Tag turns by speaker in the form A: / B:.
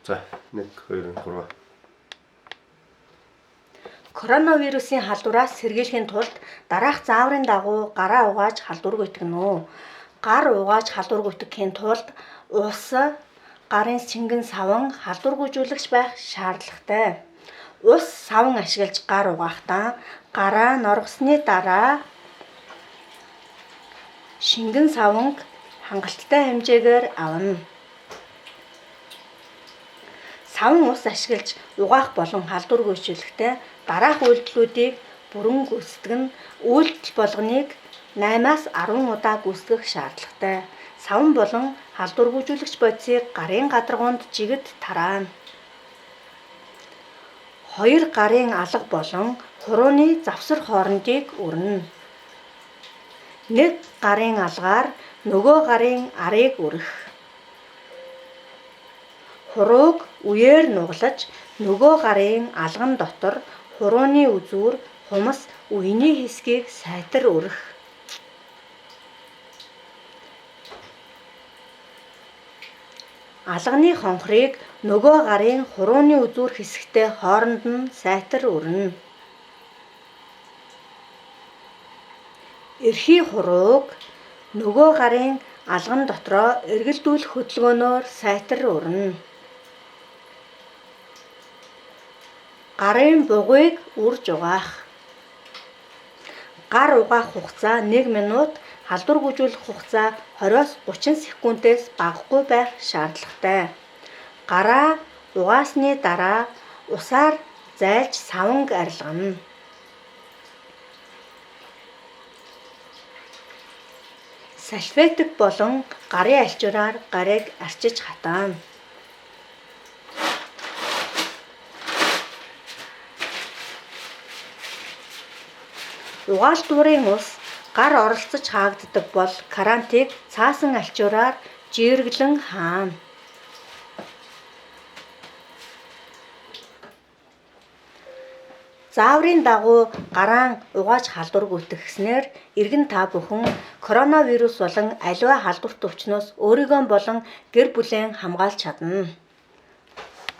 A: За 1 2 3.
B: Коронавирусын халдвараас сэргийлэхийн тулд дараах зааврын дагуу гараа угааж халдвар гүйтгэнэ. Гар угааж халдвар гүйтгэхийн тулд ус, гарын шингэн саван халдваргүйжүүлэгч байх шаардлагатай. Ус саван ашиглаж гар угаахдаа гараа норгосны дараа шингэн саванг хангалттай хэмжээгээр авна. Саван ус ашиглаж угаах болон халдвар гүйцэтгэхдээ дараах үйлдэлүүдийг бүрэн гүйцэтгэн үйлдэл болгоныг 8-аас 10 удаа гүйцэтгэх шаардлагатай. Саван болон халдвар гүйцэтгэгч бодисыг гарын гадаргуунд жигэд тараана. 2 гарын алга болон хурууны завсар хоорондыг өрнө. 1 гарын алгаар нөгөө гарын арыг өрөх. Хурууг үеэр нугалаж нөгөө гарын алган дотор хурууны үзүүр хумс үений хэсгийг сайтар өрөх. Алганы хонхрыг нөгөө гарын хурууны үзүүр хэсэгтэй хооронд нь сайтар өрнө. Эрхий хурууг нөгөө гарын алган дотроо эргэлдүүлэх хөдөлгөөнөөр сайтар өрнө. Гарын бугыг үрж угаах. Гар угаах хугацаа 1 минут, халдвар гүйцэтгэх хугацаа 20-оос 30 секундээс багагүй байх шаардлагатай. Гараа угаасны дараа усаар зайлж саванг арилгана. Салфетик болон гарын альчуураар гарыг арчиж хатаана. Угаалдуурын ус гар оролцож хаагддаг бол карантыг цаасан альчуураар жииргэлэн хаана. Зааврын дагуу гараан угааж халдвар гүйтгэснээр иргэн та бүхэн коронавирус болон аливаа халдварт өвчнөөс өөрийгөө болон гэр бүлээ хамгаалж чадна.